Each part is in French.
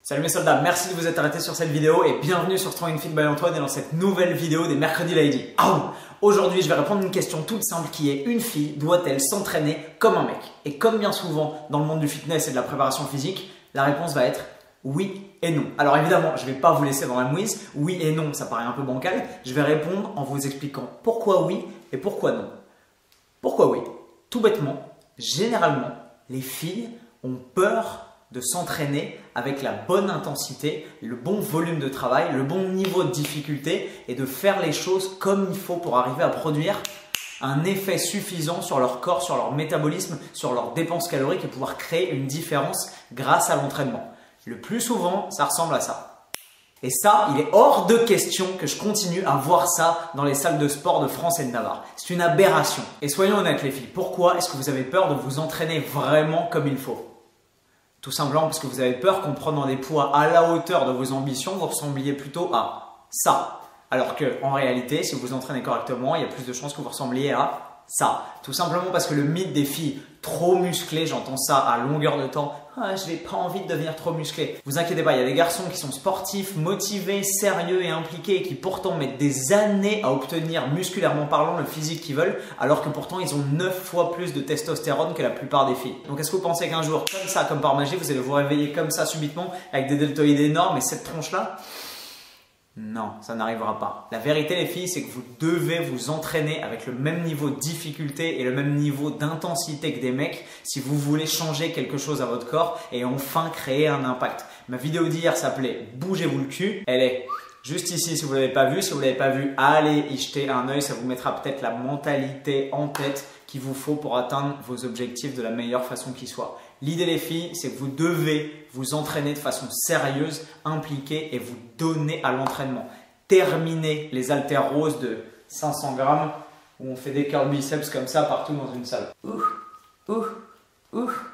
Salut mes soldats, merci de vous être arrêtés sur cette vidéo et bienvenue sur Strong and Fit by Antoine et dans cette nouvelle vidéo des mercredis Lady. Aujourd'hui, je vais répondre à une question toute simple qui est: une fille doit-elle s'entraîner comme un mec? Et comme bien souvent dans le monde du fitness et de la préparation physique, la réponse va être oui et non. Alors évidemment, je ne vais pas vous laisser dans la mouise. Oui et non, ça paraît un peu bancal. Je vais répondre en vous expliquant pourquoi oui et pourquoi non. Pourquoi oui? Tout bêtement, généralement, les filles ont peur de s'entraîner avec la bonne intensité, le bon volume de travail, le bon niveau de difficulté et de faire les choses comme il faut pour arriver à produire un effet suffisant sur leur corps, sur leur métabolisme, sur leurs dépenses caloriques et pouvoir créer une différence grâce à l'entraînement. Le plus souvent, ça ressemble à ça. Et ça, il est hors de question que je continue à voir ça dans les salles de sport de France et de Navarre. C'est une aberration. Et soyons honnêtes les filles, pourquoi est-ce que vous avez peur de vous entraîner vraiment comme il faut? Tout simplement parce que vous avez peur qu'en prenant des poids à la hauteur de vos ambitions, vous ressembliez plutôt à ça. Alors qu'en réalité, si vous vous entraînez correctement, il y a plus de chances que vous ressembliez à ça. Tout simplement parce que le mythe des filles trop musclées, j'entends ça à longueur de temps. Ah, je n'ai pas envie de devenir trop musclé. Vous inquiétez pas, il y a des garçons qui sont sportifs, motivés, sérieux et impliqués et qui pourtant mettent des années à obtenir musculairement parlant le physique qu'ils veulent, alors que pourtant ils ont 9 fois plus de testostérone que la plupart des filles. Donc est-ce que vous pensez qu'un jour, comme ça, comme par magie, vous allez vous réveiller comme ça subitement avec des deltoïdes énormes et cette tronche-là? Non, ça n'arrivera pas. La vérité les filles, c'est que vous devez vous entraîner avec le même niveau de difficulté et le même niveau d'intensité que des mecs si vous voulez changer quelque chose à votre corps et enfin créer un impact. Ma vidéo d'hier s'appelait « Bougez-vous le cul ». Elle est juste ici si vous ne l'avez pas vue. Si vous ne l'avez pas vue, allez y jeter un œil. Ça vous mettra peut-être la mentalité en tête qu'il vous faut pour atteindre vos objectifs de la meilleure façon qui soit. L'idée les filles, c'est que vous devez vous entraîner de façon sérieuse, impliquée et vous donner à l'entraînement. Terminez les haltères roses de 500 grammes où on fait des curls biceps comme ça partout dans une salle.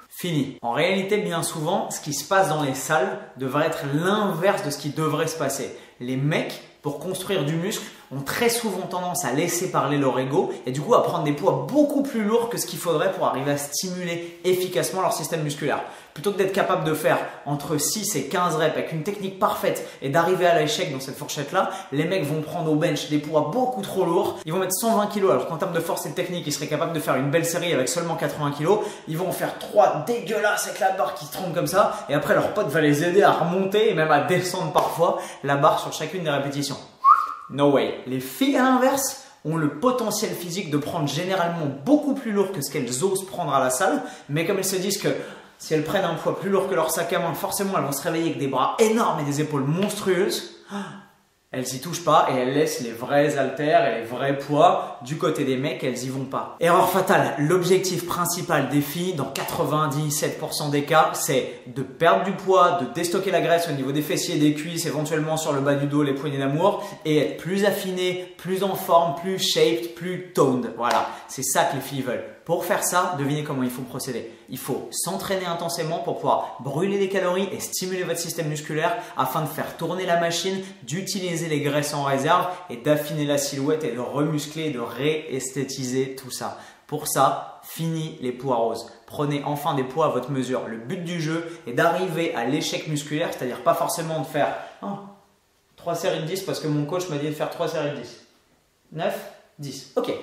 Fini. En réalité, bien souvent, ce qui se passe dans les salles devrait être l'inverse de ce qui devrait se passer. Les mecs, pour construire du muscle, ont très souvent tendance à laisser parler leur ego et du coup à prendre des poids beaucoup plus lourds que ce qu'il faudrait pour arriver à stimuler efficacement leur système musculaire. Plutôt que d'être capable de faire entre 6 et 15 reps avec une technique parfaite et d'arriver à l'échec dans cette fourchette-là, les mecs vont prendre au bench des poids beaucoup trop lourds. Ils vont mettre 120 kg alors qu'en termes de force et de technique, ils seraient capables de faire une belle série avec seulement 80 kg. Ils vont en faire 3 dégueulasses avec la barre qui se trompe comme ça et après leur pote va les aider à remonter et même à descendre parfois la barre sur chacune des répétitions. No way. Les filles à l'inverse ont le potentiel physique de prendre généralement beaucoup plus lourd que ce qu'elles osent prendre à la salle, mais comme elles se disent que si elles prennent un poids plus lourd que leur sac à main, forcément elles vont se réveiller avec des bras énormes et des épaules monstrueuses, elles y touchent pas et elles laissent les vrais haltères et les vrais poids du côté des mecs, elles y vont pas. Erreur fatale, l'objectif principal des filles dans 97% des cas, c'est de perdre du poids, de déstocker la graisse au niveau des fessiers, des cuisses, éventuellement sur le bas du dos, les poignées d'amour et être plus affiné, plus en forme, plus shaped, plus toned. Voilà, c'est ça que les filles veulent. Pour faire ça, devinez comment il faut procéder. Il faut s'entraîner intensément pour pouvoir brûler des calories et stimuler votre système musculaire afin de faire tourner la machine, d'utiliser les graisses en réserve et d'affiner la silhouette et de remuscler et de réesthétiser tout ça. Pour ça, fini les poids roses. Prenez enfin des poids à votre mesure. Le but du jeu est d'arriver à l'échec musculaire, c'est-à-dire pas forcément de faire 3 séries de 10 parce que mon coach m'a dit de faire 3 séries de 10. 9, 10. Ok.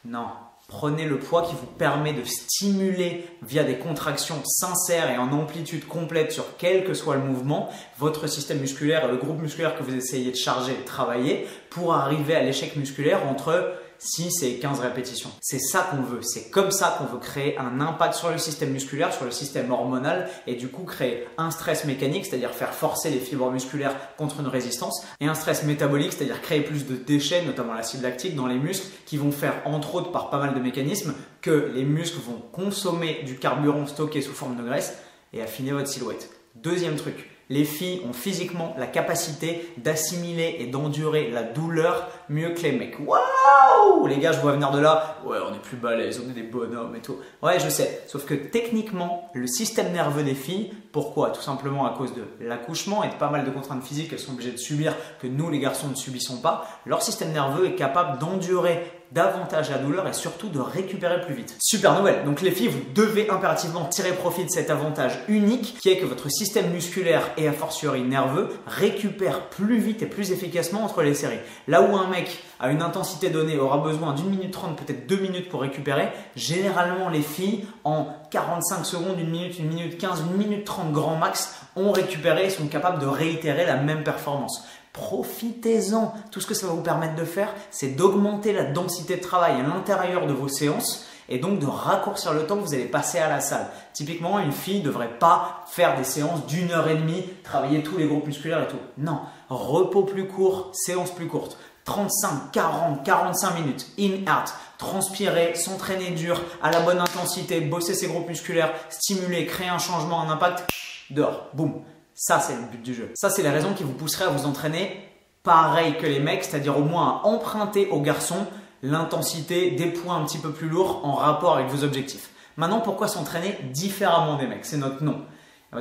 Non. Prenez le poids qui vous permet de stimuler via des contractions sincères et en amplitude complète sur quel que soit le mouvement, votre système musculaire et le groupe musculaire que vous essayez de charger et de travailler pour arriver à l'échec musculaire entre 6 et 15 répétitions. C'est ça qu'on veut, c'est comme ça qu'on veut créer un impact sur le système musculaire, sur le système hormonal et du coup créer un stress mécanique, c'est-à-dire faire forcer les fibres musculaires contre une résistance et un stress métabolique, c'est-à-dire créer plus de déchets, notamment l'acide lactique dans les muscles qui vont faire entre autres par pas mal de mécanismes que les muscles vont consommer du carburant stocké sous forme de graisse et affiner votre silhouette. Deuxième truc, les filles ont physiquement la capacité d'assimiler et d'endurer la douleur mieux que les mecs. Waouh! Les gars, je vois venir de là. Ouais, on est plus balèzes, on est des bonhommes et tout. Ouais, je sais. Sauf que techniquement, le système nerveux des filles, pourquoi? Tout simplement à cause de l'accouchement et de pas mal de contraintes physiques qu'elles sont obligées de subir que nous, les garçons, ne subissons pas. Leur système nerveux est capable d'endurer davantage la douleur et surtout de récupérer plus vite. Super nouvelle. Donc les filles, vous devez impérativement tirer profit de cet avantage unique qui est que votre système musculaire et a fortiori nerveux récupère plus vite et plus efficacement entre les séries. Là où un mec à une intensité donnée aura besoin d'1 minute 30, peut-être 2 minutes pour récupérer, généralement les filles en 45 secondes, 1 minute 15, 1 minute 30 grand max ont récupéré et sont capables de réitérer la même performance. Profitez-en. Tout ce que ça va vous permettre de faire, c'est d'augmenter la densité de travail à l'intérieur de vos séances et donc de raccourcir le temps que vous allez passer à la salle. Typiquement, une fille ne devrait pas faire des séances d'1 h 30, travailler tous les groupes musculaires et tout. Non, repos plus court, séance plus courte. 35, 40, 45 minutes, in-out, transpirer, s'entraîner dur, à la bonne intensité, bosser ses groupes musculaires, stimuler, créer un changement, un impact, dehors, boum. Ça, c'est le but du jeu. Ça, c'est les raisons qui vous pousseraient à vous entraîner pareil que les mecs, c'est-à-dire au moins à emprunter aux garçons l'intensité des poids un petit peu plus lourds en rapport avec vos objectifs. Maintenant, pourquoi s'entraîner différemment des mecs? C'est notre nom.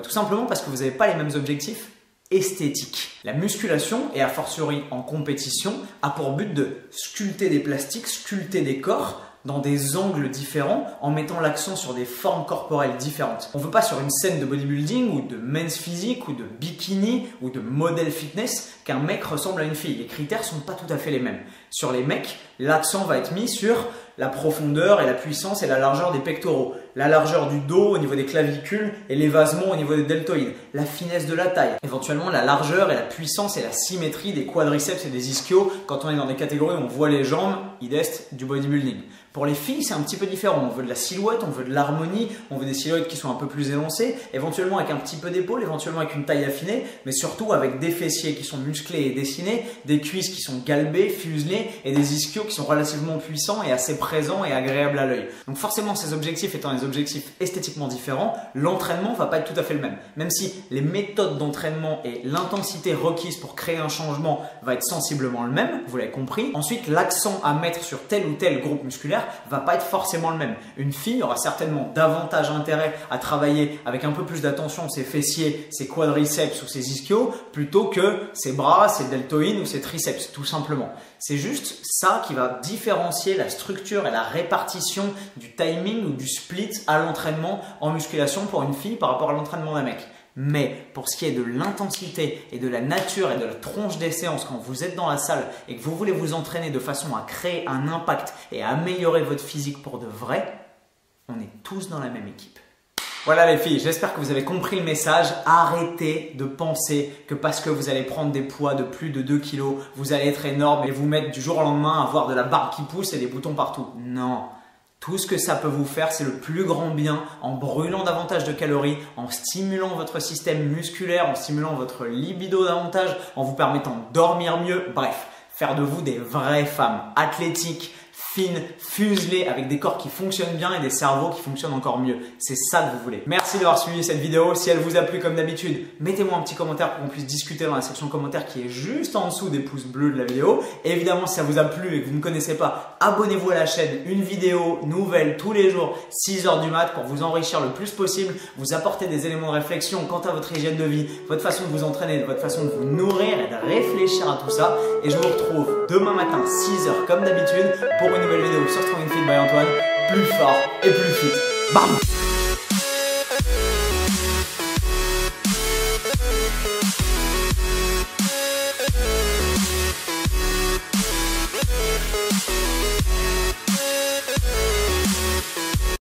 Tout simplement parce que vous n'avez pas les mêmes objectifs esthétiques. La musculation, et a fortiori en compétition, a pour but de sculpter des plastiques, sculpter des corps dans des angles différents en mettant l'accent sur des formes corporelles différentes. On ne veut pas sur une scène de bodybuilding ou de men's physique ou de bikini ou de modèle fitness qu'un mec ressemble à une fille. Les critères ne sont pas tout à fait les mêmes. Sur les mecs, l'accent va être mis sur la profondeur et la puissance et la largeur des pectoraux, la largeur du dos au niveau des clavicules et l'évasement au niveau des deltoïdes, la finesse de la taille, éventuellement la largeur et la puissance et la symétrie des quadriceps et des ischios quand on est dans des catégories où on voit les jambes, idest du bodybuilding. Pour les filles, c'est un petit peu différent. On veut de la silhouette, on veut de l'harmonie, on veut des silhouettes qui sont un peu plus élancées, éventuellement avec un petit peu d'épaule, éventuellement avec une taille affinée, mais surtout avec des fessiers qui sont musclés et dessinés, des cuisses qui sont galbées, fuselées et des ischios qui sont relativement puissants et assez présents et agréables à l'œil. Donc forcément, ces objectifs étant des objectifs esthétiquement différents, l'entraînement va pas être tout à fait le même. Même si les méthodes d'entraînement et l'intensité requise pour créer un changement va être sensiblement le même, vous l'avez compris. Ensuite, l'accent à mettre sur tel ou tel groupe musculaire va pas être forcément le même. Une fille aura certainement davantage intérêt à travailler avec un peu plus d'attention ses fessiers, ses quadriceps ou ses ischios plutôt que ses bras, ses deltoïdes ou ses triceps, tout simplement. C'est juste ça qui va différencier la structure et la répartition du timing ou du split à l'entraînement en musculation pour une fille par rapport à l'entraînement d'un mec. Mais pour ce qui est de l'intensité et de la nature et de la tronche des séances quand vous êtes dans la salle et que vous voulez vous entraîner de façon à créer un impact et à améliorer votre physique pour de vrai, on est tous dans la même équipe. Voilà les filles, j'espère que vous avez compris le message. Arrêtez de penser que parce que vous allez prendre des poids de plus de 2 kg, vous allez être énorme et vous mettre du jour au lendemain à avoir de la barbe qui pousse et des boutons partout. Non. Tout ce que ça peut vous faire, c'est le plus grand bien en brûlant davantage de calories, en stimulant votre système musculaire, en stimulant votre libido davantage, en vous permettant de dormir mieux. Bref, faire de vous des vraies femmes athlétiques, fines, fuselées, avec des corps qui fonctionnent bien et des cerveaux qui fonctionnent encore mieux. C'est ça que vous voulez. Merci d'avoir suivi cette vidéo. Si elle vous a plu comme d'habitude, mettez-moi un petit commentaire pour qu'on puisse discuter dans la section commentaires qui est juste en dessous des pouces bleus de la vidéo. Et évidemment, si ça vous a plu et que vous ne connaissez pas, abonnez-vous à la chaîne. Une vidéo nouvelle tous les jours, 6 h du mat pour vous enrichir le plus possible, vous apporter des éléments de réflexion quant à votre hygiène de vie, votre façon de vous entraîner, votre façon de vous nourrir et de réfléchir à tout ça. Et je vous retrouve demain matin, 6 h comme d'habitude, pour une nouvelle vidéo sur Strong and Fit by Antoine, plus fort et plus fit. Bam!